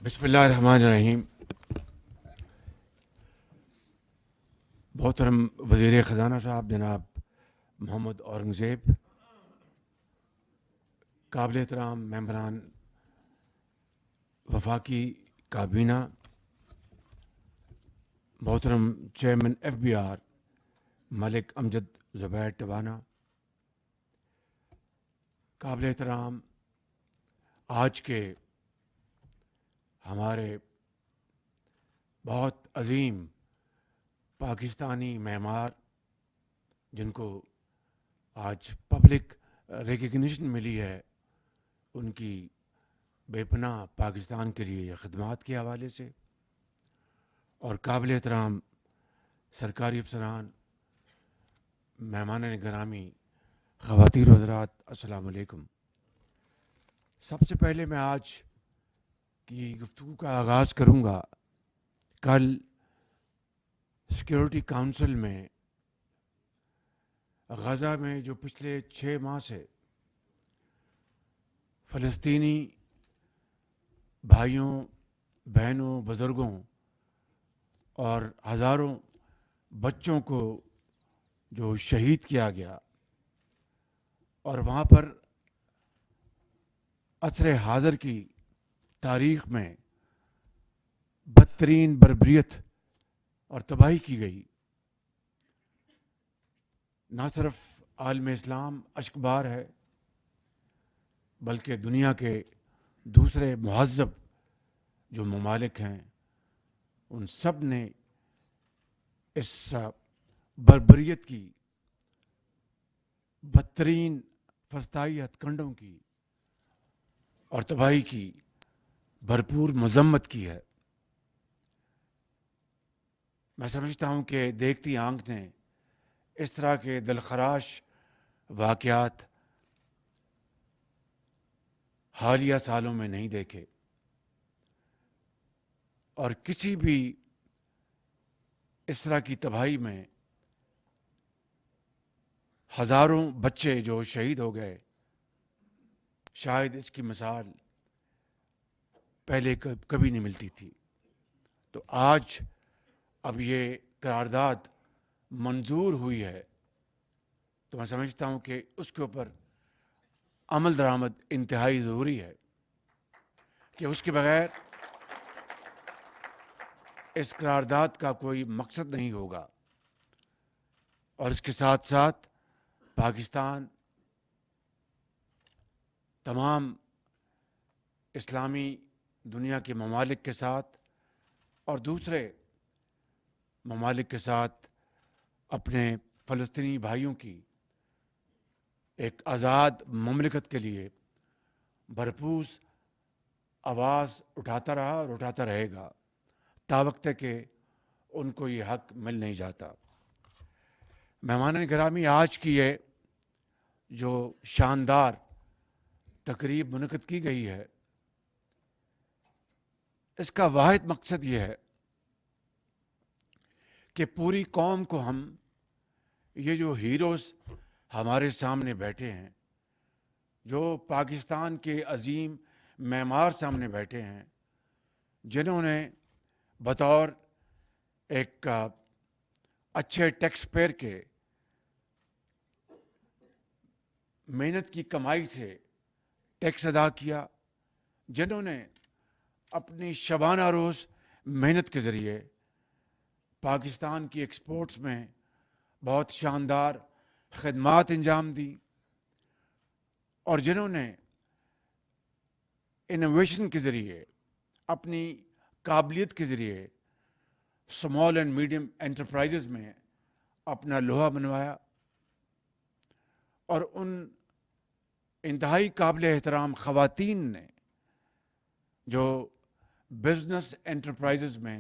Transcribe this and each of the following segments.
بسم اللہ الرحمن الرحیم. محترم وزیر خزانہ صاحب جناب محمد اورنگزیب، قابل احترام ممبران وفاقی کابینہ، محترم چیئرمین FBR ملک امجد زبیر ٹوانا، قابل احترام آج کے ہمارے بہت عظیم پاکستانی معمار جن کو آج پبلک ریکگنیشن ملی ہے، ان کی بے پناہ پاکستان کے لیے خدمات کے حوالے سے، اور قابل احترام سرکاری افسران، مہمان گرامی، خواتین و حضرات، السلام علیکم. سب سے پہلے میں آج کی گفتگو کا آغاز کروں گا. کل سیکیورٹی کونسل میں غزہ میں جو پچھلے 6 ماہ سے فلسطینی بھائیوں، بہنوں، بزرگوں اور ہزاروں بچوں کو جو شہید کیا گیا، اور وہاں پر عصر حاضر کی تاریخ میں بدترین بربریت اور تباہی کی گئی، نہ صرف عالم اسلام اشکبار ہے بلکہ دنیا کے دوسرے مہذب جو ممالک ہیں ان سب نے اس بربریت کی، بدترین فسطائی ہتھ کنڈوں کی اور تباہی کی بھرپور مذمت کی ہے. میں سمجھتا ہوں کہ دیکھتی آنکھ نے اس طرح کے دلخراش واقعات حالیہ سالوں میں نہیں دیکھے، اور کسی بھی اس طرح کی تباہی میں ہزاروں بچے جو شہید ہو گئے، شاید اس کی مثال پہلے کبھی نہیں ملتی تھی. تو آج اب یہ قرارداد منظور ہوئی ہے تو میں سمجھتا ہوں کہ اس کے اوپر عمل درآمد انتہائی ضروری ہے، کہ اس کے بغیر اس قرارداد کا کوئی مقصد نہیں ہوگا. اور اس کے ساتھ ساتھ پاکستان تمام اسلامی دنیا کے ممالک کے ساتھ اور دوسرے ممالک کے ساتھ اپنے فلسطینی بھائیوں کی ایک آزاد مملکت کے لیے بھرپور آواز اٹھاتا رہا اور اٹھاتا رہے گا تاوقت کہ ان کو یہ حق مل نہیں جاتا. مہمان گرامی، آج کی یہ جو شاندار تقریب منعقد کی گئی ہے، اس کا واحد مقصد یہ ہے کہ پوری قوم کو ہم، یہ جو ہیروز ہمارے سامنے بیٹھے ہیں، جو پاکستان کے عظیم معمار سامنے بیٹھے ہیں، جنہوں نے بطور ایک اچھے ٹیکس پیئر کے محنت کی کمائی سے ٹیکس ادا کیا، جنہوں نے اپنی شبانہ روز محنت کے ذریعے پاکستان کی ایکسپورٹس میں بہت شاندار خدمات انجام دی، اور جنہوں نے انوویشن کے ذریعے، اپنی قابلیت کے ذریعے اسمال اینڈ میڈیم انٹرپرائزز میں اپنا لوہا بنوایا، اور ان انتہائی قابل احترام خواتین نے جو بزنس انٹرپرائزز میں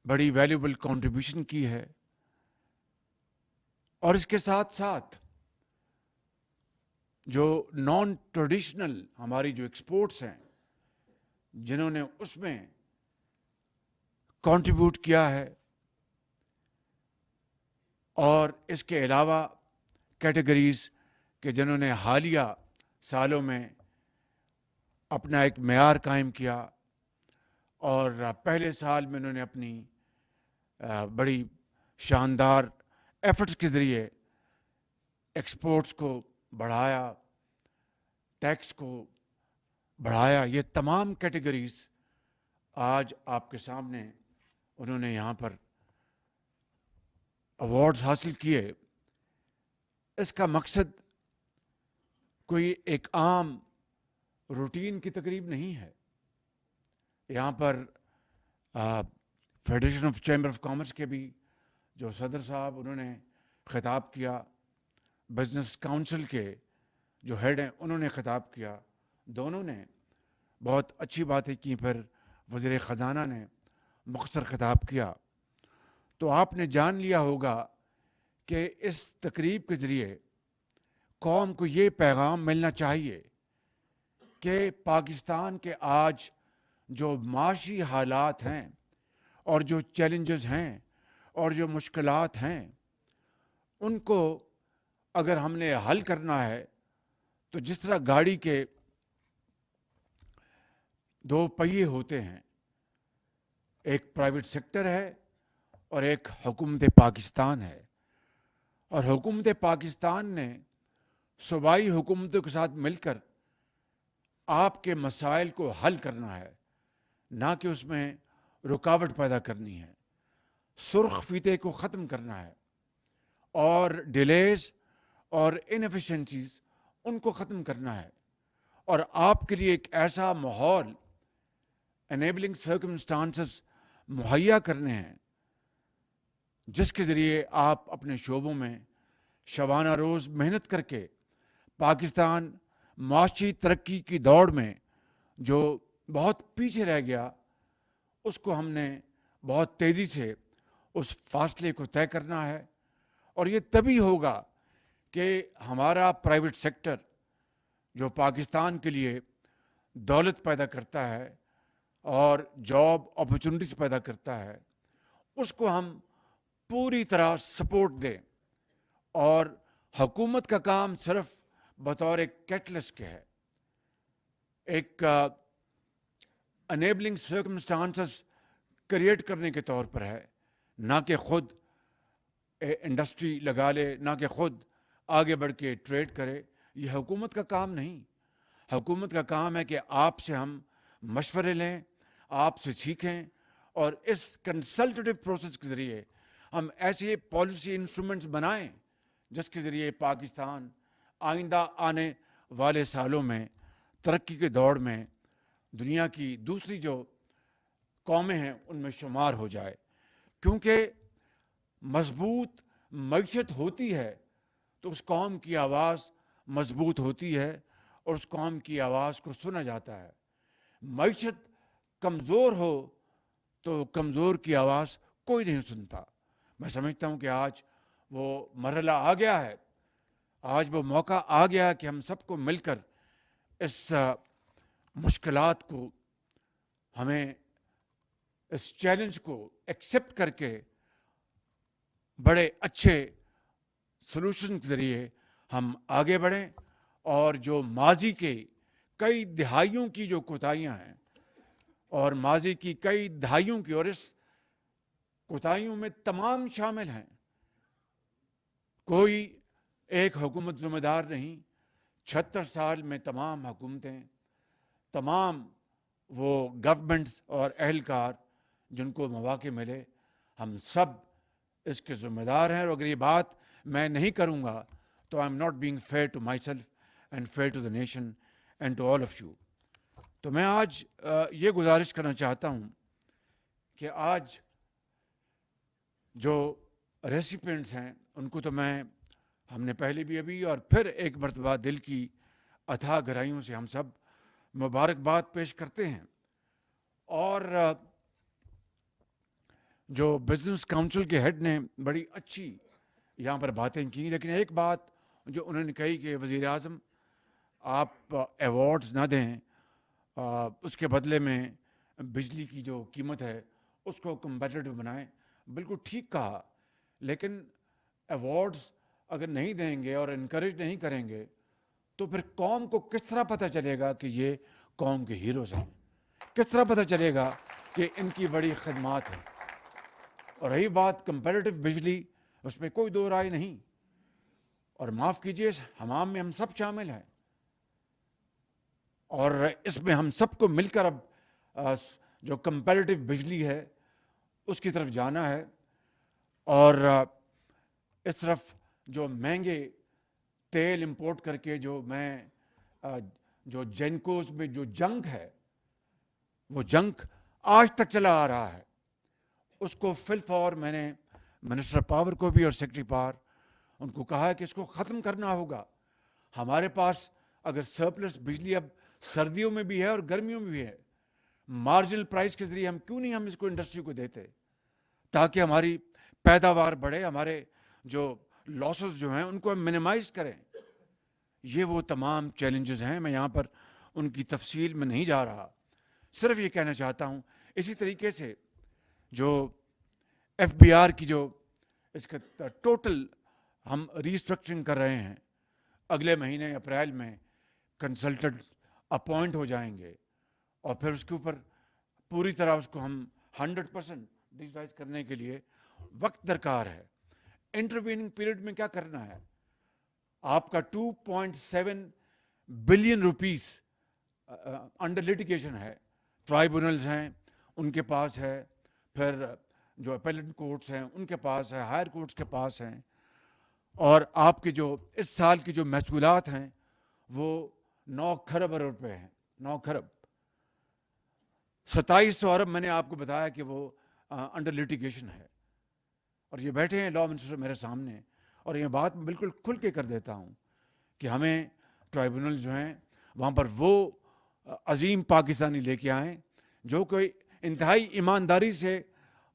بڑی ویلیوبل کنٹریبیوشن کی ہے. اور اس کے ساتھ ساتھ جو نان ٹریڈیشنل ہماری جو ایکسپورٹس ہیں، جنہوں نے اس میں کنٹریبیوٹ کیا ہے، اور اس کے علاوہ کیٹیگریز کہ جنہوں نے حالیہ سالوں میں اپنا ایک معیار قائم کیا، اور پہلے سال میں انہوں نے اپنی بڑی شاندار ایفرٹس کے ذریعے ایکسپورٹس کو بڑھایا، ٹیکس کو بڑھایا. یہ تمام کیٹیگریز آج آپ کے سامنے انہوں نے یہاں پر ایوارڈز حاصل کیے. اس کا مقصد کوئی ایک عام روٹین کی تقریب نہیں ہے. یہاں پر federation of chamber of commerce کے بھی جو صدر صاحب انہوں نے خطاب کیا، بزنس کاؤنسل کے جو ہیڈ ہیں انہوں نے خطاب کیا، دونوں نے بہت اچھی باتیں کی. پھر وزیر خزانہ نے مختصر خطاب کیا. تو آپ نے جان لیا ہوگا کہ اس تقریب کے ذریعے قوم کو یہ پیغام ملنا چاہیے کہ پاکستان کے آج جو معاشی حالات ہیں اور جو چیلنجز ہیں اور جو مشکلات ہیں، ان کو اگر ہم نے حل کرنا ہے تو جس طرح گاڑی کے دو پہیے ہوتے ہیں، ایک پرائیویٹ سیکٹر ہے اور ایک حکومت پاکستان ہے. اور حکومت پاکستان نے صوبائی حکومتوں کے ساتھ مل کر آپ کے مسائل کو حل کرنا ہے، نہ کہ اس میں رکاوٹ پیدا کرنی ہے. سرخ فیتے کو ختم کرنا ہے اور ڈیلیز اور انیفیشنسیز ان کو ختم کرنا ہے، اور آپ کے لیے ایک ایسا ماحول، انیبلنگ سرکمسٹانسز مہیا کرنے ہیں جس کے ذریعے آپ اپنے شعبوں میں شبانہ روز محنت کر کے پاکستان معاشی ترقی کی دوڑ میں جو بہت پیچھے رہ گیا، اس کو ہم نے بہت تیزی سے اس فاصلے کو طے کرنا ہے. اور یہ تبھی ہوگا کہ ہمارا پرائیویٹ سیکٹر جو پاکستان کے لیے دولت پیدا کرتا ہے اور جاب اپرچونٹیز پیدا کرتا ہے، اس کو ہم پوری طرح سپورٹ دیں. اور حکومت کا کام صرف بطور ایک کیٹلسٹ کے ہے، ایک انیبلنگ سرکمسٹانسز کریٹ کرنے کے طور پر ہے، نہ کہ خود انڈسٹری لگا لے، نہ کہ خود آگے بڑھ کے ٹریڈ کرے. یہ حکومت کا کام نہیں. حکومت کا کام ہے کہ آپ سے ہم مشورے لیں، آپ سے سیکھیں، اور اس کنسلٹیٹو پروسیس کے ذریعے ہم ایسے پالیسی انسٹرومنٹس بنائیں جس کے ذریعے پاکستان آئندہ آنے والے سالوں میں ترقی کے دوڑ میں دنیا کی دوسری جو قومیں ہیں ان میں شمار ہو جائے. کیونکہ مضبوط معیشت ہوتی ہے تو اس قوم کی آواز مضبوط ہوتی ہے اور اس قوم کی آواز کو سنا جاتا ہے. معیشت کمزور ہو تو کمزور کی آواز کوئی نہیں سنتا. میں سمجھتا ہوں کہ آج وہ مرحلہ آ گیا ہے، آج وہ موقع آ گیا ہے کہ ہم سب کو مل کر اس مشکلات کو، ہمیں اس چیلنج کو ایکسیپٹ کر کے بڑے اچھے سلوشن کے ذریعے ہم آگے بڑھیں، اور جو ماضی کے کئی دہائیوں کی جو کوتاہیاں ہیں، اور ماضی کی کئی دہائیوں کی، اور اس کوتاہیوں میں تمام شامل ہیں، کوئی ایک حکومت ذمہ دار نہیں. 76 سال میں تمام حکومتیں، تمام وہ گورنمنٹس اور اہلکار جن کو مواقع ملے، ہم سب اس کے ذمہ دار ہیں. اور اگر یہ بات میں نہیں کروں گا تو I am not being fair to myself and fair to the nation and to all of you. تو میں آج یہ گزارش کرنا چاہتا ہوں کہ آج جو ریسیپینٹس ہیں ان کو تو ہم نے پہلے بھی ابھی اور پھر ایک مرتبہ دل کی اتھاہ گہرائیوں سے ہم سب مبارکباد پیش کرتے ہیں. اور جو بزنس کاؤنسل کے ہیڈ نے بڑی اچھی یہاں پر باتیں کی، لیکن ایک بات جو انہوں نے کہی کہ وزیر اعظم آپ ایوارڈز نہ دیں، اس کے بدلے میں بجلی کی جو قیمت ہے اس کو کمپیٹیٹو بنائیں. بالکل ٹھیک کہا، لیکن ایوارڈز اگر نہیں دیں گے اور انکریج نہیں کریں گے تو پھر قوم کو کس طرح پتہ چلے گا کہ یہ قوم کے ہیروز ہیں؟ کس طرح پتہ چلے گا کہ ان کی بڑی خدمات ہیں. اور رہی بات کمپیریٹو بجلی، اس میں کوئی دو رائے نہیں. اور معاف کیجیے، اس حمام میں ہم سب شامل ہیں، اور اس میں ہم سب کو مل کر اب جو کمپیریٹو بجلی ہے اس کی طرف جانا ہے. اور اس طرف جو مہنگے تیل امپورٹ کر کے جو جینکوز میں جو جنگ ہے، وہ جنگ آج تک چلا آ رہا ہے. اس کو فی الفور میں نے منسٹر پاور کو بھی اور سیکرٹری پاور ان کو کہا ہے کہ اس کو ختم کرنا ہوگا. ہمارے پاس اگر سرپلس بجلی اب سردیوں میں بھی ہے اور گرمیوں میں بھی ہے، مارجنل پرائس کے ذریعے ہم اس کو انڈسٹری کو دیتے تاکہ ہماری پیداوار بڑھے، ہمارے جو لاسز جو ہیں ان کو ہم منیمائز کریں. یہ وہ تمام چیلنجز ہیں. میں یہاں پر ان کی تفصیل میں نہیں جا رہا، صرف یہ کہنا چاہتا ہوں. اسی طریقے سے جو ایف بی آر کی جو اس کا ٹوٹل ہم ریسٹرکچرنگ کر رہے ہیں، اگلے مہینے اپریل میں کنسلٹنٹ اپوائنٹ ہو جائیں گے، اور پھر اس کے اوپر پوری طرح اس کو ہم 100% ڈیجیٹائز کرنے کے لیے وقت درکار ہے. انٹرویننگ پیریڈ میں کیا کرنا ہے؟ آپ کا 2.7 بلین روپیز انڈر لیٹیگیشن ہے. ٹرائبونلز ہیں ان کے پاس ہے، پھر جو اپیلٹ کورٹس ہیں ان کے پاس ہے، ہائر کورٹس کے پاس ہیں. اور آپ کے جو اس سال کی جو محصولات ہیں وہ 9 کھرب روپے ہیں. 9 کھرب 2700 ارب میں نے آپ کو بتایا کہ وہ انڈر لیٹیگیشن ہے. اور یہ بیٹھے ہیں لا منسٹر میرے سامنے، اور یہ بات میں بالکل کھل کے کر دیتا ہوں کہ ہمیں ٹرائبونل جو ہیں وہاں پر وہ عظیم پاکستانی لے کے آئیں جو کوئی انتہائی ایمانداری سے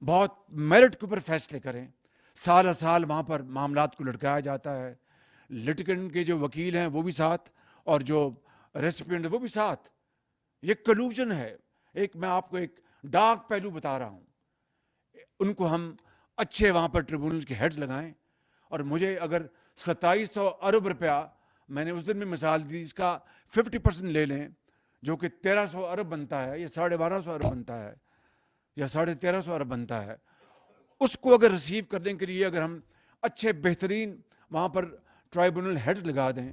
بہت میرٹ کے اوپر فیصلے کریں. سال سال وہاں پر معاملات کو لٹکایا جاتا ہے. لٹیگنٹ کے جو وکیل ہیں وہ بھی ساتھ، اور جو ریسیپینٹ وہ بھی ساتھ. یہ کلوژن ہے. میں آپ کو ایک ڈارک پہلو بتا رہا ہوں. ان کو ہم اچھے وہاں پر ٹریبونلز کے ہیڈز لگائیں. اور مجھے اگر 2700 ارب روپیہ، میں نے اس دن میں مثال دی، اس کا 50% لے لیں جو کہ 1300 ارب بنتا ہے، یا 1250 ارب بنتا ہے، یا 1350 ارب بنتا ہے. اس کو اگر ریسیو کرنے کے لیے اگر ہم اچھے بہترین وہاں پر ٹرائبونل ہیڈز لگا دیں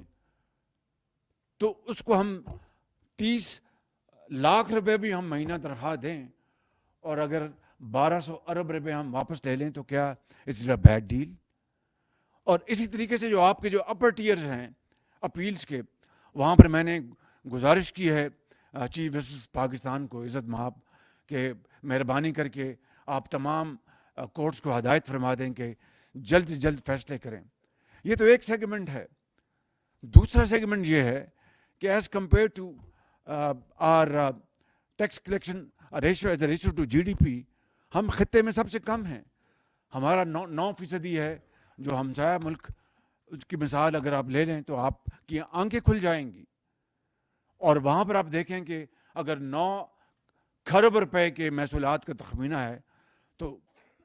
تو اس کو ہم 30 لاکھ روپے بھی ہم مہینہ تنخواہ دیں، اور اگر 1200 ارب روپے ہم واپس لے لیں تو کیا اٹس اے بیڈ ڈیل؟ اور اسی طریقے سے جو آپ کے جو اپر ٹیئرز ہیں اپیلز کے، وہاں پر میں نے گزارش کی ہے چیف جسٹس پاکستان کو عزت مآب کہ مہربانی کر کے آپ تمام کورٹس کو ہدایت فرما دیں کہ جلد سے جلد فیصلے کریں. یہ تو ایک سیگمنٹ ہے. دوسرا سیگمنٹ یہ ہے کہ as compare to our tax collection ratio as a ratio to G D P ہم خطے میں سب سے کم ہیں. ہمارا 9% ہے. جو ہمسایہ ملک اس کی مثال اگر آپ لے لیں تو آپ کی آنکھیں کھل جائیں گی. اور وہاں پر آپ دیکھیں کہ اگر 9 کھرب روپے کے محصولات کا تخمینہ ہے تو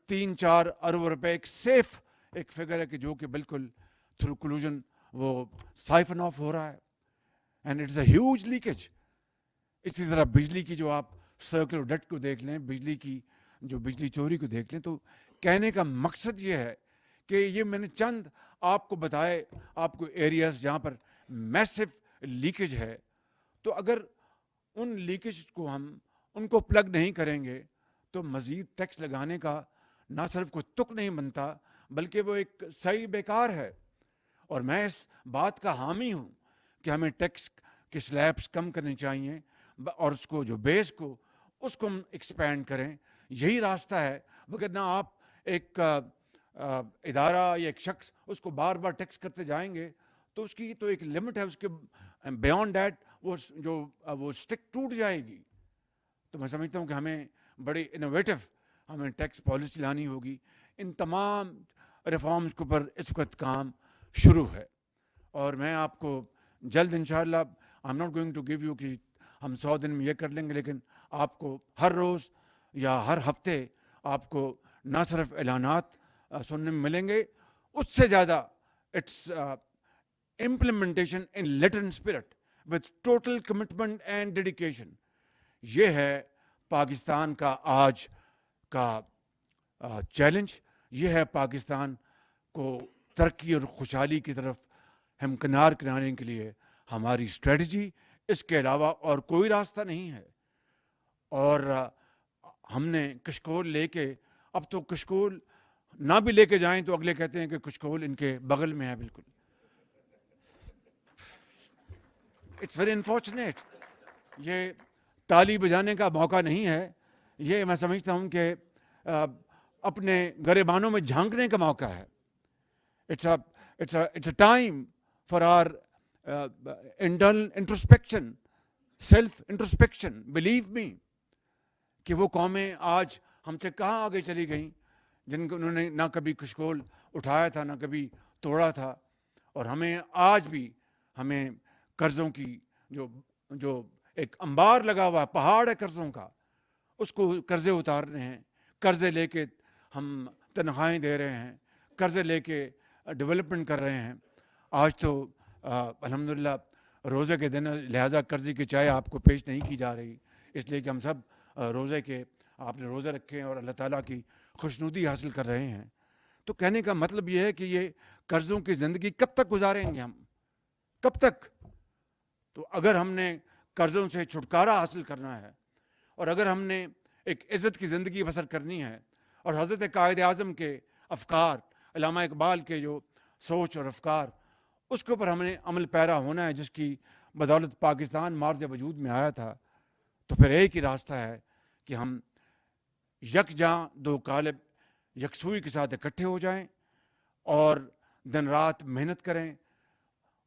3-4 ارب روپے ایک سیف ایک فگر ہے کہ جو کہ بالکل تھرو کلوژن وہ سائفن آف ہو رہا ہے. And it's a huge leakage. اسی طرح بجلی کی جو آپ سرکلر ڈیٹ کو دیکھ لیں، بجلی کی جو بجلی چوری کو دیکھ لیں، تو کہنے کا مقصد یہ ہے کہ یہ میں نے چند آپ کو بتائے آپ کو ایریاز جہاں پر میسو لیکیج ہے. تو اگر ان لیکیج کو ہم ان کو پلگ نہیں کریں گے تو مزید ٹیکس لگانے کا نہ صرف کوئی تک نہیں بنتا بلکہ وہ ایک صحیح بیکار ہے. اور میں اس بات کا حامی ہوں کہ ہمیں ٹیکس کے سلیبس کم کرنے چاہیے اور اس کو جو بیس کو اس کو ہم ایکسپینڈ کریں. یہی راستہ ہے. وگرنہ آپ ایک ادارہ یا ایک شخص اس کو بار بار ٹیکس کرتے جائیں گے تو اس کی تو ایک لمٹ ہے، اس کے بیانڈ دیٹ وہ اسٹک ٹوٹ جائے گی. تو میں سمجھتا ہوں کہ ہمیں بڑی انوویٹو ہمیں ٹیکس پالیسی لانی ہوگی. ان تمام ریفارمز کے اوپر اس وقت کام شروع ہے، اور میں آپ کو جلد انشاءاللہ I am not going to give you کہ ہم 100 دن میں یہ کر لیں گے، لیکن آپ کو ہر روز یا ہر ہفتے آپ کو نہ صرف اعلانات سننے میں ملیں گے، اس سے زیادہ it's implementation in letter and spirit with total commitment and dedication. یہ ہے پاکستان کا آج کا چیلنج، یہ ہے پاکستان کو ترقی اور خوشحالی کی طرف ہمکنار کرانے کے لیے ہماری اسٹریٹجی، اس کے علاوہ اور کوئی راستہ نہیں ہے. اور ہم نے کشکول لے کے، اب تو کشکول نہ بھی لے کے جائیں تو اگلے کہتے ہیں کہ کشکول ان کے بغل میں ہے. بالکل اٹس ویری انفارچونیٹ. یہ تالی بجانے کا موقع نہیں ہے، یہ میں سمجھتا ہوں کہ اپنے گریبانوں میں جھانکنے کا موقع ہے. It's a time for our internal introspection, self introspection. Believe me کہ وہ قومیں آج ہم سے کہاں آگے چلی گئیں جن کو انہوں نے نہ کبھی کشکول اٹھایا تھا، نہ کبھی توڑا تھا. اور ہمیں آج بھی ہمیں قرضوں کی جو ایک انبار لگا ہوا پہاڑ ہے قرضوں کا، اس کو قرضے اتارنے ہیں. قرضے لے کے ہم تنخواہیں دے رہے ہیں، قرضے لے کے ڈیولپمنٹ کر رہے ہیں. آج تو الحمدللہ روزے کے دن لہٰذا قرضے کی چائے آپ کو پیش نہیں کی جا رہی، اس لیے کہ ہم سب روزے کے، آپ نے روزے رکھے ہیں اور اللہ تعالیٰ کی خوشنودی حاصل کر رہے ہیں. تو کہنے کا مطلب یہ ہے کہ یہ قرضوں کی زندگی کب تک گزاریں گے ہم، کب تک؟ تو اگر ہم نے قرضوں سے چھٹکارا حاصل کرنا ہے، اور اگر ہم نے ایک عزت کی زندگی بسر کرنی ہے، اور حضرت قائد اعظم کے افکار، علامہ اقبال کے جو سوچ اور افکار، اس کے اوپر ہم نے عمل پیرا ہونا ہے، جس کی بدولت پاکستان مارج وجود میں آیا تھا. تو پھر ایک ہی راستہ ہے کہ ہم یکجاں دو قالب یکسوئی کے ساتھ اکٹھے ہو جائیں اور دن رات محنت کریں،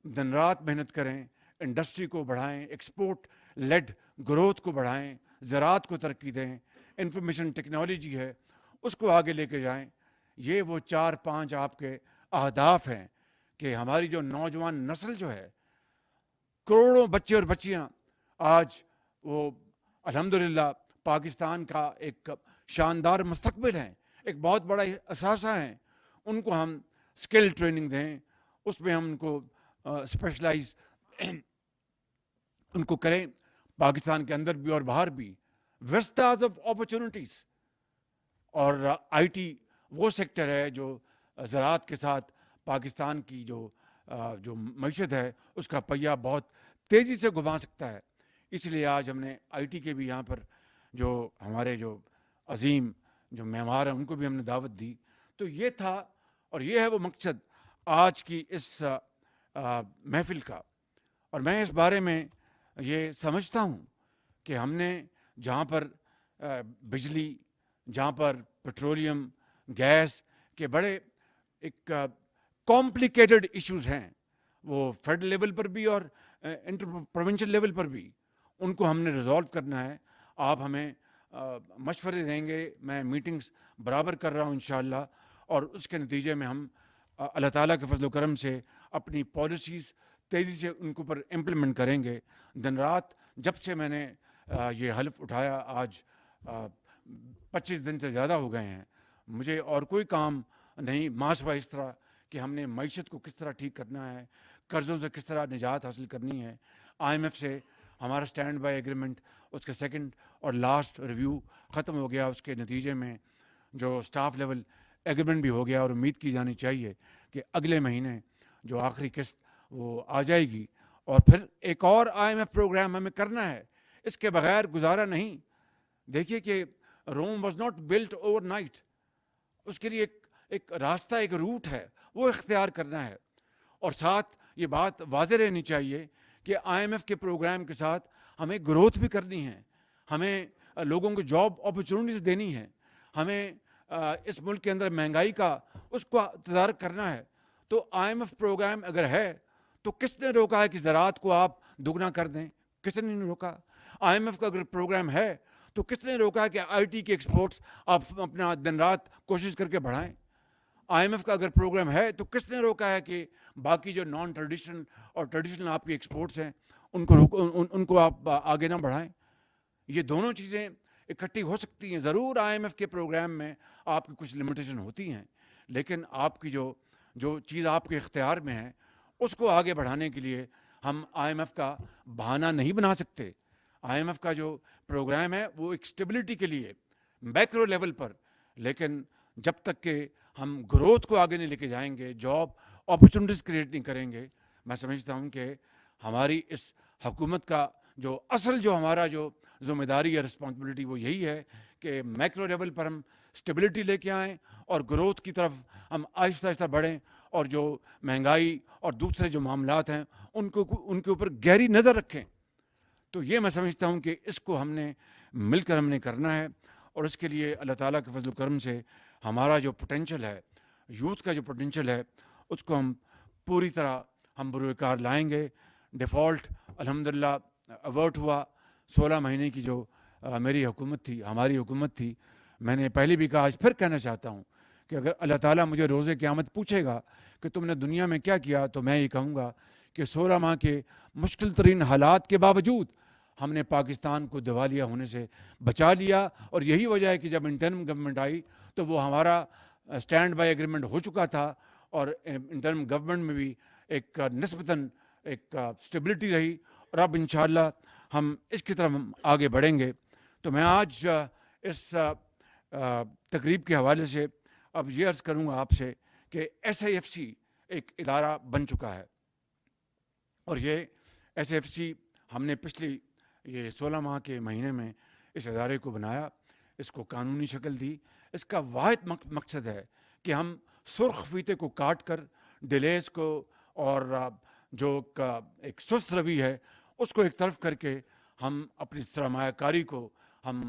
دن رات محنت کریں، انڈسٹری کو بڑھائیں، ایکسپورٹ لیڈ گروتھ کو بڑھائیں، زراعت کو ترقی دیں، انفارمیشن ٹیکنالوجی ہے اس کو آگے لے کے جائیں. یہ وہ 4-5 آپ کے اہداف ہیں کہ ہماری جو نوجوان نسل جو ہے، کروڑوں بچے اور بچیاں آج وہ الحمدللہ پاکستان کا ایک شاندار مستقبل ہیں، ایک بہت بڑا اثاثہ ہیں. ان کو ہم اسکل ٹریننگ دیں، اس میں ہم ان کو اسپیشلائز ان کو کریں، پاکستان کے اندر بھی اور باہر بھی. وسٹاز آف اپرچونٹیز. اور آئی ٹی وہ سیکٹر ہے جو زراعت کے ساتھ پاکستان کی جو معیشت ہے اس کا پہیہ بہت تیزی سے گھما سکتا ہے. اس لیے آج ہم نے آئی ٹی کے بھی یہاں پر جو ہمارے جو عظیم جو معمار ہیں ان کو بھی ہم نے دعوت دی. تو یہ تھا اور یہ ہے وہ مقصد آج کی اس محفل کا. اور میں اس بارے میں یہ سمجھتا ہوں کہ ہم نے جہاں پر بجلی، جہاں پر پیٹرولیم، گیس کے بڑے ایک کمپلیکیٹڈ ایشوز ہیں، وہ فیڈرل لیول پر بھی اور انٹر پروونشل لیول پر بھی، ان کو ہم نے ریزالو کرنا ہے. آپ ہمیں مشورے دیں گے، میں میٹنگز برابر کر رہا ہوں انشاءاللہ، اور اس کے نتیجے میں ہم اللہ تعالیٰ کے فضل و کرم سے اپنی پالیسیز تیزی سے ان کے اوپر امپلیمنٹ کریں گے. دن رات جب سے میں نے یہ حلف اٹھایا، آج 25 دن سے زیادہ ہو گئے ہیں، مجھے اور کوئی کام نہیں ماں سوا اس طرح کہ ہم نے معیشت کو کس طرح ٹھیک کرنا ہے، قرضوں سے کس طرح نجات حاصل کرنی ہے. آئی ایم ایف سے ہمارا اسٹینڈ بائی ایگریمنٹ، اس کا سیکنڈ اور لاسٹ ریویو ختم ہو گیا. اس کے نتیجے میں جو اسٹاف لیول ایگریمنٹ بھی ہو گیا، اور امید کی جانی چاہیے کہ اگلے مہینے جو آخری قسط وہ آ جائے گی. اور پھر ایک اور آئی ایم ایف پروگرام ہمیں کرنا ہے، اس کے بغیر گزارا نہیں. دیکھیے کہ Rome was not built overnight, اس کے لیے ایک راستہ، ایک روٹ ہے، وہ اختیار کرنا ہے. اور ساتھ یہ بات واضح رہنی چاہیے کہ آئی ایم ایف کے پروگرام کے ساتھ ہمیں گروتھ بھی کرنی ہے، ہمیں لوگوں کو جاب اپرچونٹیز دینی ہے، ہمیں اس ملک کے اندر مہنگائی کا اس کو تدارک کرنا ہے. تو آئی ایم ایف پروگرام اگر ہے تو کس نے روکا ہے کہ زراعت کو آپ دگنا کر دیں؟ کس نے نہیں روکا. آئی ایم ایف کا اگر پروگرام ہے تو کس نے روکا ہے کہ آئی ٹی کے ایکسپورٹس آپ اپنا دن رات کوشش کر کے بڑھائیں؟ آئی ایم ایف کا اگر پروگرام ہے تو کس نے روکا ہے کہ باقی جو نان ٹریڈیشنل اور ٹریڈیشنل آپ کی ایکسپورٹس ہیں ان کو آپ آگے نہ بڑھائیں؟ یہ دونوں چیزیں اکٹھی ہو سکتی ہیں. ضرور آئی ایم ایف کے پروگرام میں آپ کی کچھ لمیٹیشن ہوتی ہیں، لیکن آپ کی جو چیز آپ کے اختیار میں ہے اس کو آگے بڑھانے کے لیے ہم آئی ایم ایف کا بہانہ نہیں بنا سکتے. IMF کا جو پروگرام ہے وہ ایک اسٹیبلٹی کے لیے میکرو لیول پر، لیکن جب تک کہ ہم گروتھ کو آگے نہیں لے کے جائیں گے، جاب اپرچونیٹیز کریٹ نہیں کریں گے، میں سمجھتا ہوں کہ ہماری اس حکومت کا جو اصل جو ہمارا جو ذمہ داری ہے، رسپانسبلٹی، وہ یہی ہے کہ میکرو لیول پر ہم اسٹیبلٹی لے کے آئیں اور گروتھ کی طرف ہم آہستہ آہستہ بڑھیں، اور جو مہنگائی اور دوسرے جو معاملات ہیں ان کے اوپر گہری نظر رکھیں. تو یہ میں سمجھتا ہوں کہ اس کو ہم نے مل کر ہم نے کرنا ہے، اور اس کے لیے اللہ تعالیٰ کے فضل و کرم سے ہمارا جو پوٹینشیل ہے، یوتھ کا جو پوٹینشیل ہے، اس کو ہم پوری طرح ہم بروئے کار لائیں گے. ڈیفالٹ الحمدللہ اوارٹ ہوا. 16 مہینے کی جو میری حکومت تھی، ہماری حکومت تھی، میں نے پہلے بھی کہا، آج پھر کہنا چاہتا ہوں کہ اگر اللہ تعالیٰ مجھے روز قیامت پوچھے گا کہ تم نے دنیا میں کیا کیا، تو میں یہ کہوں گا کہ 16 ماہ کے مشکل ترین حالات کے باوجود ہم نے پاکستان کو دیوالیہ ہونے سے بچا لیا. اور یہی وجہ ہے کہ جب انٹرم گورنمنٹ آئی تو وہ ہمارا اسٹینڈ بائی ایگریمنٹ ہو چکا تھا، اور انٹرم گورنمنٹ میں بھی ایک نسبتاً ایک اسٹیبلٹی رہی، اور اب انشاءاللہ ہم اس کی طرف آگے بڑھیں گے. تو میں آج اس تقریب کے حوالے سے اب یہ عرض کروں گا آپ سے کہ SIFC ایک ادارہ بن چکا ہے، اور یہ SIFC ہم نے پچھلی یہ 16 ماہ کے مہینے میں اس ادارے کو بنایا، اس کو قانونی شکل دی. اس کا واحد مقصد ہے کہ ہم سرخ فیتے کو کاٹ کر ڈیلیز کو اور جو ایک سست روی ہے اس کو ایک طرف کر کے ہم اپنی سرمایہ کاری کو ہم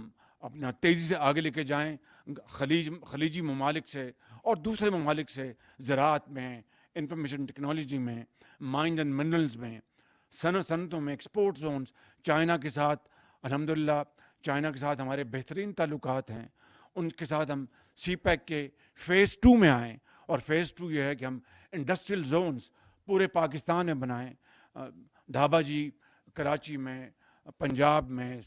اپنا تیزی سے آگے لے کے جائیں. خلیجی ممالک سے اور دوسرے ممالک سے زراعت میں، انفارمیشن ٹیکنالوجی میں، مائنز اینڈ منرلز میں، صنعتوں میں، ایکسپورٹ زونز. چائنا کے ساتھ الحمدللہ چائنا کے ساتھ ہمارے بہترین تعلقات ہیں. ان کے ساتھ ہم CPEC کے فیز 2 میں آئیں، اور فیز 2 یہ ہے کہ ہم انڈسٹریل زونز پورے پاکستان میں بنائیں. دھابا جی کراچی میں، پنجاب میں،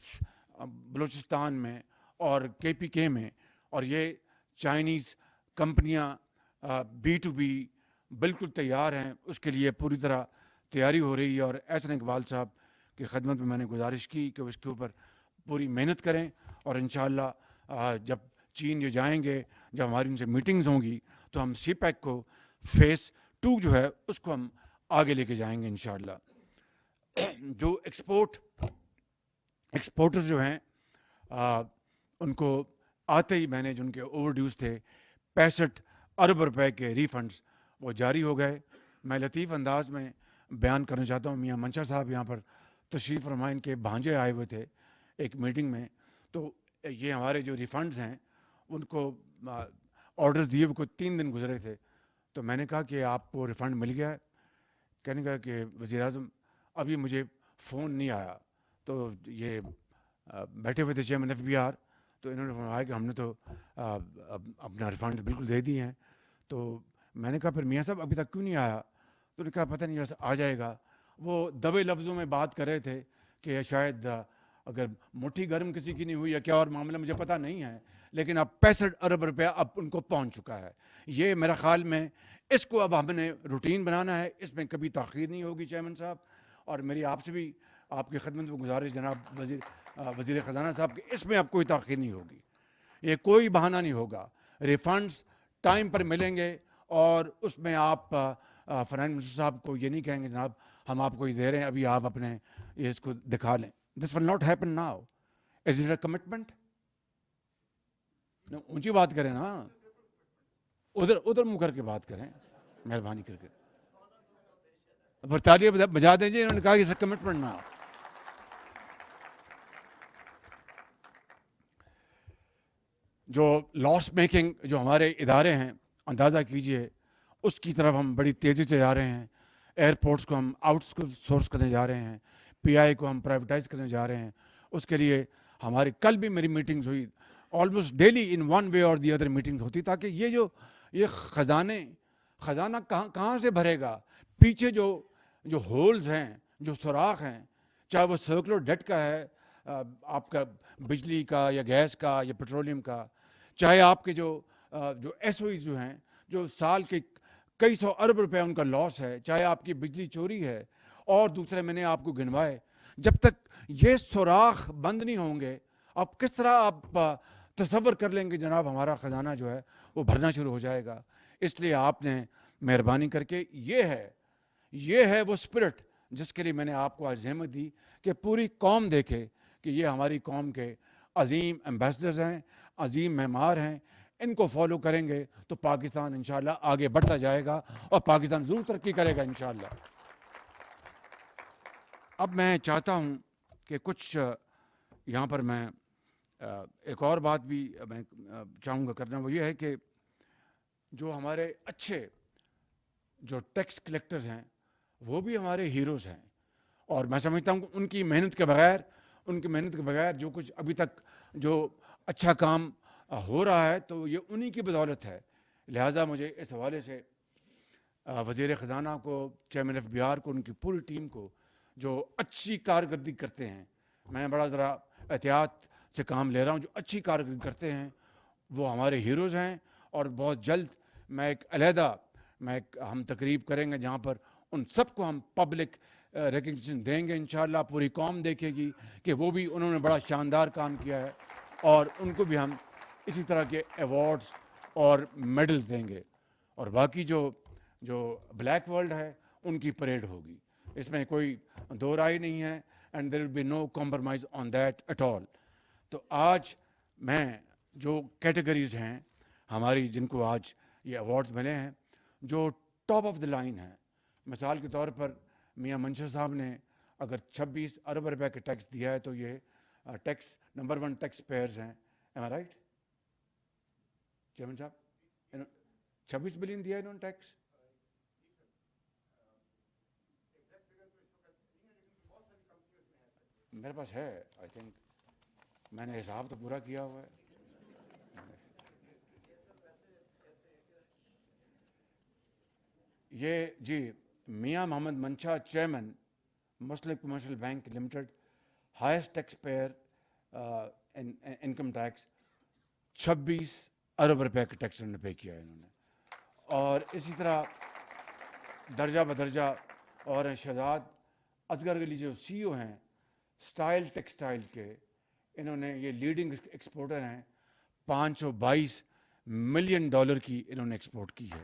بلوچستان میں اور KPK میں. اور یہ چائنیز کمپنیاں B2B بالکل تیار ہیں، اس کے لیے پوری طرح تیاری ہو رہی ہے. اور احسن اقبال صاحب کی خدمت میں نے گزارش کی کہ اس کے اوپر پوری محنت کریں، اور انشاءاللہ جب چین یہ جائیں گے، جب ہماری ان سے میٹنگز ہوں گی، تو ہم CPEC کو فیز 2 جو ہے اس کو ہم آگے لے کے جائیں گے انشاءاللہ. جو ایکسپورٹر جو ہیں ان کو آتے ہی میں نے جو ان کے اوور ڈیوز تھے 65 ارب روپے کے ریفنڈز وہ جاری ہو گئے. میں لطیف انداز میں بیان کرنا چاہتا ہوں. میاں منشا صاحب یہاں پر تشریف فرما، ان کے بھانجے آئے ہوئے تھے ایک میٹنگ میں. تو یہ ہمارے جو ریفنڈز ہیں ان کو آرڈرز دیے ہوئے 3 دن گزرے تھے. تو میں نے کہا کہ آپ کو ریفنڈ مل گیا ہے؟ کہنے کا کہ وزیر اعظم ابھی مجھے فون نہیں آیا. تو یہ بیٹھے ہوئے تھے چیئرمین FBR، تو انہوں نے فرمایا کہ ہم نے تو اپنا ریفنڈ بالکل دے دیے ہیں. تو میں نے کہا پھر میاں صاحب ابھی تک کیوں نہیں آیا؟ تو انہوں نے کہا پتہ نہیں ویسے آ جائے گا. وہ دبے لفظوں میں بات کر رہے تھے کہ شاید اگر مٹھی گرم کسی کی نہیں ہوئی یا کیا اور معاملہ مجھے پتہ نہیں ہے، لیکن اب 65 ارب روپیہ اب ان کو پہنچ چکا ہے. یہ میرا خیال میں اس کو اب ہم نے روٹین بنانا ہے، اس میں کبھی تاخیر نہیں ہوگی چیئرمین صاحب. اور میری آپ سے بھی آپ کی خدمت میں گزارش جناب وزیر خزانہ صاحب کہ اس میں اب کوئی تاخیر نہیں ہوگی، یہ کوئی بہانہ نہیں ہوگا. ریفنڈز ٹائم پر ملیں گے، اور اس میں آپ فنانس منسٹر صاحب کو یہ نہیں کہیں گے جناب ہم آپ کو یہ دے رہے ہیں، ابھی آپ اپنے یہ اس کو دکھا لیں. This will not happen now. Is it a commitment? اونچی بات کریں نا، ادھر منہ کر کے بات کریں مہربانی کر کے. برطانیہ بجا دیں جی، انہوں نے کہا کہ کمٹمنٹ نہ. جو لاس میکنگ جو ہمارے ادارے ہیں اندازہ کیجئے اس کی طرف ہم بڑی تیزی سے جا رہے ہیں. ایئرپورٹس کو ہم آؤٹ سورس کرنے جا رہے ہیں، PI کو ہم پرائیویٹائز کرنے جا رہے ہیں. اس کے لیے ہماری کل بھی میری میٹنگز ہوئی، almost daily in one way اور دی ادر میٹنگ ہوتی، تاکہ یہ خزانہ کہاں سے بھرے گا. پیچھے جو ہولز ہیں، جو سوراخ ہیں، چاہے وہ سرکولر ڈیٹ کا ہے آپ کا بجلی کا یا گیس کا یا پیٹرولیم کا، چاہے آپ کے جو SOEs جو ہیں جو سال کے کئی 100 ارب روپے ان کا لاس ہے، چاہے آپ کی بجلی چوری ہے اور دوسرے میں نے آپ کو گنوائے. جب تک یہ سوراخ بند نہیں ہوں گے، اب کس طرح آپ تصور کر لیں گے جناب ہمارا خزانہ جو ہے وہ بھرنا شروع ہو جائے گا. اس لیے آپ نے مہربانی کر کے یہ ہے وہ اسپرٹ جس کے لیے میں نے آپ کو آج زحمت دی کہ پوری قوم دیکھے کہ یہ ہماری قوم کے عظیم ایمبیسڈرز ہیں، عظیم معمار ہیں. ان کو فالو کریں گے تو پاکستان انشاءاللہ آگے بڑھتا جائے گا اور پاکستان ضرور ترقی کرے گا انشاءاللہ. اب میں چاہتا ہوں کہ کچھ یہاں پر میں ایک اور بات بھی میں چاہوں گا کرنا، وہ یہ ہے کہ جو ہمارے اچھے جو ٹیکس کلیکٹرز ہیں وہ بھی ہمارے ہیروز ہیں، اور میں سمجھتا ہوں کہ ان کی محنت کے بغیر جو کچھ ابھی تک جو اچھا کام ہو رہا ہے تو یہ انہی کی بدولت ہے. لہٰذا مجھے اس حوالے سے وزیر خزانہ کو، چیئرمین ایف بی آر کو، ان کی پوری ٹیم کو جو اچھی کارکردگی کرتے ہیں، میں بڑا ذرا احتیاط سے کام لے رہا ہوں، جو اچھی کارکردگی کرتے ہیں وہ ہمارے ہیروز ہیں. اور بہت جلد ہم تقریب کریں گے جہاں پر ان سب کو ہم پبلک ریکگنیشن دیں گے انشاءاللہ. پوری قوم دیکھے گی کہ وہ بھی انہوں نے بڑا شاندار کام کیا ہے، اور ان کو بھی ہم اسی طرح کے ایوارڈز اور میڈلز دیں گے. اور باقی جو بلیک ورلڈ ہے ان کی پریڈ ہوگی، اس میں کوئی دو رائے نہیں ہے. And there will be no compromise on that at all. تو آج میں جو کیٹیگریز ہیں ہماری جن کو آج یہ ایوارڈز ملے ہیں، جو ٹاپ آف دا لائن ہیں، مثال کے طور پر میاں منشا صاحب نے اگر 26 ارب روپے کا ٹیکس دیا ہے تو یہ ٹیکس نمبر 1 ٹیکس پیئرز ہیں. ایم آئی رائٹ چیئرمین صاحب؟ 26 بلین دیا ہے انہوں نے ٹیکس. میرے پاس ہے، آئی تھنک میں نے حساب تو پورا کیا ہوا ہے. یہ جی Mian Muhammad Mansha chairman Muslim commercial bank limited, highest tax payer income tax, 26 ارب روپے کا ٹیکس انہوں نے پے کیا ہے انہوں نے. اور اسی طرح درجہ بدرجہ اور شہزاد اصغر علی جو سی او ہیں سٹائل ٹیکسٹائل کے، انہوں نے یہ لیڈنگ ایکسپورٹر ہیں، $522 ملین کی انہوں نے ایکسپورٹ کی ہے.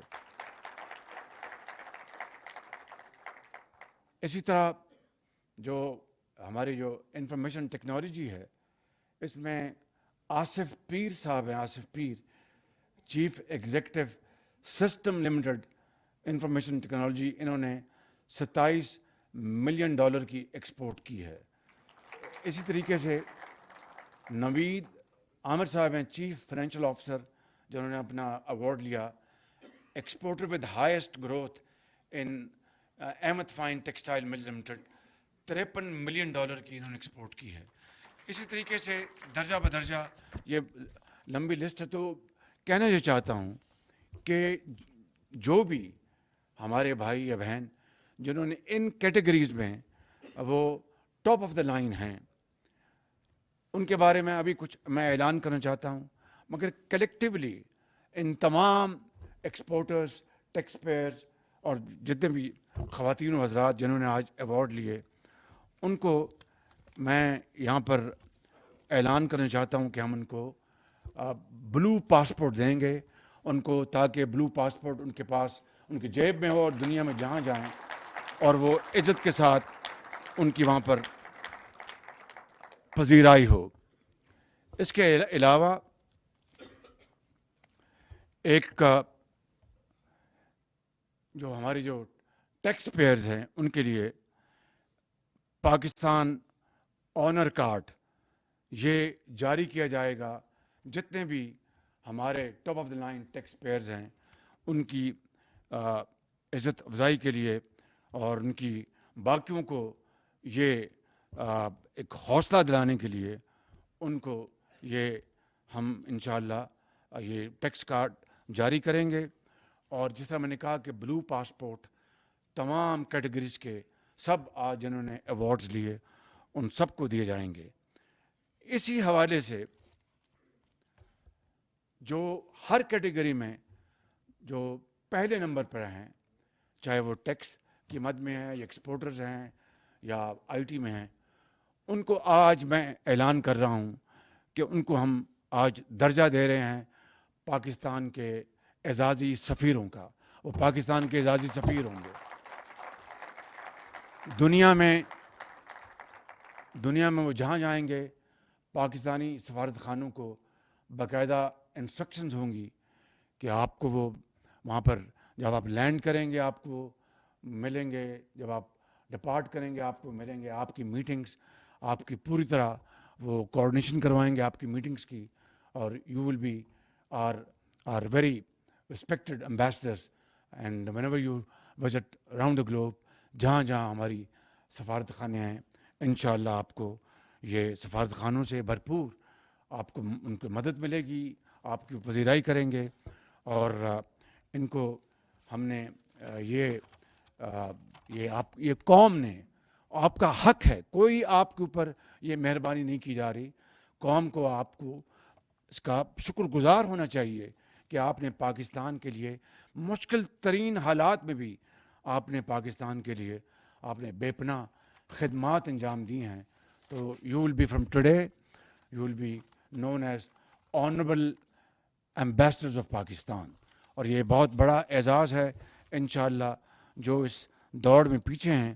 اسی طرح جو ہماری جو انفارمیشن ٹیکنالوجی ہے اس میں آصف پیر صاحب ہیں، Asif Pir chief executive system limited information technology, انہوں نے $27 ملین کی ایکسپورٹ کی ہے. اسی طریقے سے نوید عامر صاحب ہیں چیف فائنینشیل آفیسر، جنہوں نے اپنا ایوارڈ لیا exporter with highest growth in Ahmed fine textile mill limited, $53 million کی انہوں نے ایکسپورٹ کی ہے. اسی طریقے سے درجہ بدرجہ یہ لمبی لسٹ ہے. تو کہنا یہ چاہتا ہوں کہ جو بھی ہمارے بھائی یا بہن جنہوں نے ان کیٹیگریز میں وہ ٹاپ آف دا لائن ہیں، ان کے بارے میں ابھی کچھ میں اعلان کرنا چاہتا ہوں، مگر کلیکٹیولی ان تمام ایکسپورٹرز، ٹیکس پیئرز اور جتنے بھی خواتین و حضرات جنہوں نے آج ایوارڈ لیے، ان کو میں یہاں پر اعلان کرنا چاہتا ہوں کہ ہم ان کو بلو پاسپورٹ دیں گے ان کو، تاکہ بلو پاسپورٹ ان کے پاس ان کی جیب میں ہو اور دنیا میں جہاں جائیں اور وہ عزت کے ساتھ ان کی وہاں پر پذیرائی ہو. اس کے علاوہ ایک جو ہماری جو ٹیکس پیئرز ہیں ان کے لیے پاکستان آنر کارڈ یہ جاری کیا جائے گا. جتنے بھی ہمارے top of the line tax payers ہیں ان کی عزت افزائی کے لیے اور ان کی باقیوں کو یہ ایک حوصلہ دلانے کے لیے ان کو یہ ہم انشاءاللہ یہ ٹیکس کارڈ جاری کریں گے. اور جس طرح میں نے کہا کہ بلو پاسپورٹ تمام کیٹیگریز کے سب آج جنہوں نے ایوارڈز لیے ان سب کو دیے جائیں گے. اسی حوالے سے جو ہر کیٹیگری میں جو پہلے نمبر پر ہیں، چاہے وہ ٹیکس کی مد میں ہیں یا ایکسپورٹرز ہیں یا آئی ٹی میں ہیں، ان کو آج میں اعلان کر رہا ہوں کہ ان کو ہم آج درجہ دے رہے ہیں پاکستان کے اعزازی سفیروں کا. وہ پاکستان کے اعزازی سفیر ہوں گے. دنیا میں وہ جہاں جائیں گے پاکستانی سفارت خانوں کو باقاعدہ انسٹرکشنز ہوں گی کہ آپ کو وہ وہاں پر جب آپ لینڈ کریں گے آپ کو ملیں گے, جب آپ ڈپارٹ کریں گے آپ کو ملیں گے, آپ کی میٹنگز آپ کی پوری طرح وہ کوآرڈینیشن کروائیں گے آپ کی میٹنگز کی. اور you will be our very respected ambassadors and whenever you visit around the globe, جہاں جہاں ہماری سفارت خانے ہیں, انشاءاللہ آپ کو یہ سفارت خانوں سے بھرپور آپ کو ان کو مدد ملے گی, آپ کی پذیرائی کریں گے. اور ان کو ہم نے یہ قوم نے, آپ کا حق ہے, کوئی آپ کے اوپر یہ مہربانی نہیں کی جا رہی. قوم کو آپ کو اس کا شکر گزار ہونا چاہیے کہ آپ نے پاکستان کے لیے مشکل ترین حالات میں بھی آپ نے پاکستان کے لیے آپ نے بے پناہ خدمات انجام دی ہیں. تو you will be from today you will be known as honourable ambassadors of Pakistan. اور یہ بہت بڑا اعزاز ہے. انشاءاللہ جو اس دوڑ میں پیچھے ہیں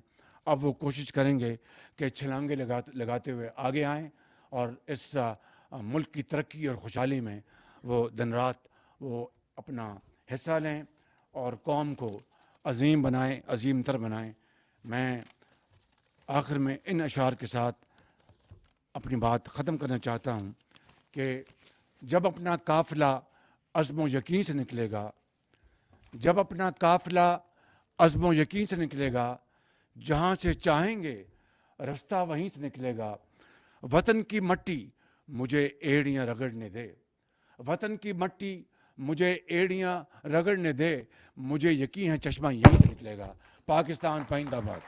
اب وہ کوشش کریں گے کہ چھلانگے لگاتے ہوئے آگے آئیں اور اس ملک کی ترقی اور خوشحالی میں وہ دن رات وہ اپنا حصہ لیں اور قوم کو عظیم بنائیں, عظیم تر بنائیں. میں آخر میں ان اشعار کے ساتھ اپنی بات ختم کرنا چاہتا ہوں کہ جب اپنا قافلہ عزم و یقین سے نکلے گا, جب اپنا قافلہ عزم و یقین سے نکلے گا, جہاں سے چاہیں گے رستہ وہیں سے نکلے گا. وطن کی مٹی مجھے ایڑیاں رگڑنے دے, وطن کی مٹی مجھے ایڑیاں رگڑنے دے, مجھے یقین ہے چشمہ یہیں سے نکلے گا. پاکستان پائندہ باد.